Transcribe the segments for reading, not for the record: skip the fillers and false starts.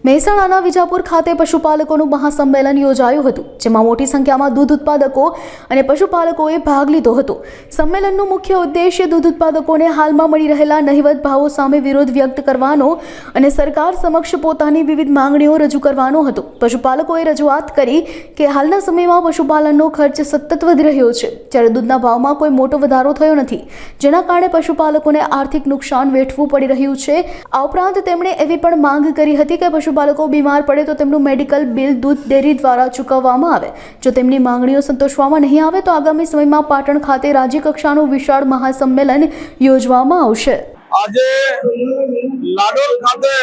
મહેસાણાના વિજાપુર ખાતે પશુપાલકોનું મહાસંમેલન યોજાયું હતું, જેમાં મોટી સંખ્યામાં દૂધ ઉત્પાદકો અને પશુપાલકોએ ભાગ લીધો હતો। સંમેલનનું મુખ્ય ઉદ્દેશ્ય દૂધ ઉત્પાદકોને હાલમાં મળી રહેલા નહિવત ભાવો સામે વિરોધ વ્યક્ત કરવાનો અને સરકાર સમક્ષ પોતાની વિવિધ માંગણીઓ રજૂ કરવાનો હતો। પશુપાલકોએ રજૂઆત કરી કે હાલના સમયમાં પશુપાલનનો ખર્ચ સતત વધી રહ્યો છે, જ્યારે દૂધના ભાવમાં કોઈ મોટો વધારો થયો નથી, જેના કારણે પશુપાલકોને આર્થિક નુકસાન વેઠવું પડી રહ્યું છે। આ ઉપરાંત તેમણે એવી પણ માંગ કરી હતી કે પશુપાલકો બીમાર પડે તો તેમનું મેડિકલ બિલ દૂધ ડેરી દ્વારા ચૂકવવામાં આવે। જો તેમની માંગણીઓ સંતોષવામાં નહીં આવે તો આગામી સમયમાં પાટણ ખાતે રાજ્ય કક્ષાનું વિશાળ મહાસંમેલન યોજવામાં આવશે। આજે લાડોલ ખાતે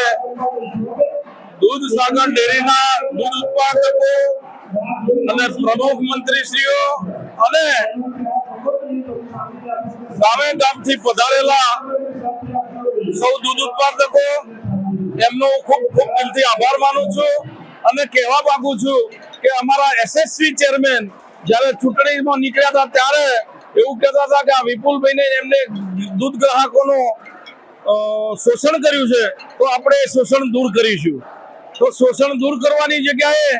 દૂધ સાગર ડેરીના દૂધ ઉત્પાદકો અને પ્રમુખ મંત્રીશ્રીઓ અને ગામે ગામથી પધારેલા સૌ દૂધ ઉત્પાદકો એમનો ખૂબ ખૂબ દિલથી આભાર માનું છું અને કહેવા માંગુ છું કે અમારા એસએસસી ચેરમેન જ્યારે ચૂંટણીમાં નીકળ્યા હતા ત્યારે એવું કહેતા હતા કે આ વિપુલભાઈને એમને દૂધ ગ્રાહકોનું શોષણ કર્યું છે, તો આપણે એ શોષણ દૂર કરીશું। તો શોષણ દૂર કરવાની જગ્યાએ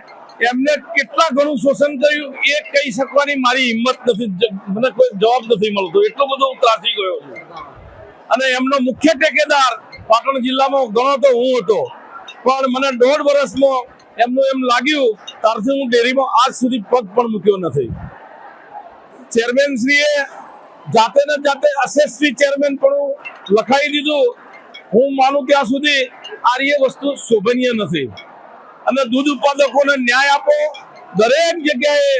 એમને કેટલા ઘણું શોષણ કર્યું એ કહી શકવાની મારી હિંમત નથી, મને કોઈ જવાબ નથી મળતો, એટલો બધો ત્રાસી ગયો છું। અને એમનો મુખ્ય ટેકેદાર પાટણ જિલ્લામાં ગણો તો હું હતો, પણ મને 1.5 વર્ષમાં એમનું એમ લાગ્યું ત્યારથી હું ડેરીમાં આજ સુધી પગ પણ મૂક્યો નથી। ચેરમેનશ્રીએ જાતે ને જાતે એસએસસી ચેરમેન પણ લખાઈ દીધું। હું માનું ત્યાં સુધી આ વસ્તુ શોભનીય નથી અને દૂધ ઉત્પાદકોને ન્યાય આપો। દરેક જગ્યાએ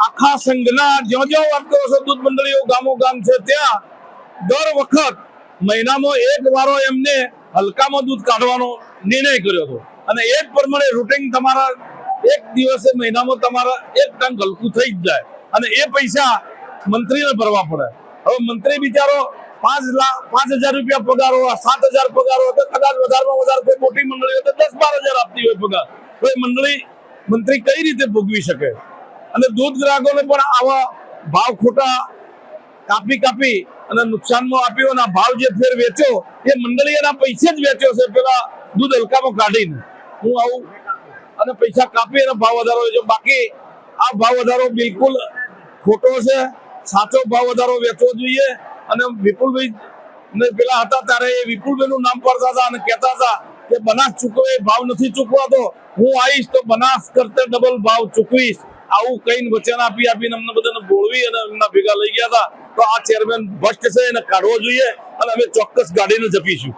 આખા સંઘના જ્યાં જ્યાં વાત કરો છો દૂધ મંડળીઓ ગામો ગામ છે ત્યાં દર વખત મહિનામાં એક વારો એમને હલકામાં દૂધ કાઢવાનો નિર્ણય કર્યો હતો અને એ જ પ્રમાણે રૂટિન તમારા એક દિવસે મહિનામાં તમારા 1 ટન હલકું થઈ જ જાય અને એ પૈસા મંત્રીને ભરવા પડે। હવે મંત્રી બિચારો 5,000 રૂપિયા પગાર હોય, 7,000 પગાર હોય, તો કદાચ વધારેમાં વધારે કોઈ મોટી મંડળી હોય તો 10-12,000 આપતી હોય પગાર, તો એ મંત્રી કઈ રીતે ભોગવી શકે? અને દૂધ ગ્રાહકોને પણ આવા ભાવ ખોટા કાપી અને નુકસાનમાં આપ્યો અને ભાવ જે ફેર વેચ્યો એ મંડળી એના પૈસે જ વેચ્યો છે, પેલા દૂધ હલકામાં કાઢીને હું આવું અને પૈસા કાપી અને ભાવ વધારો વેચ્યો। બાકી આ ભાવ વધારો બિલકુલ ખોટો છે, સાચો ભાવ વધારો વેચવો જોઈએ। અને વિપુલભાઈ ને પેલા હતા ત્યારે એ વિપુલભાઈ નું નામ પડતા હતા અને કહેતા હતા કે બનાસ ચૂકવે ભાવ નથી ચૂકવાતો, હું આવીશ તો બનાસ કરતા ડબલ ભાવ ચૂકવીશ, આવું કઈ વચન આપીને અમને બધાને બોળવી અને એમના ભેગા લઈ ગયા હતા। તો આ ચેરમેન ભ્રષ્ટ છે, એને કાઢવો જોઈએ અને અમે ચોક્કસ ગાડીને જપીશું।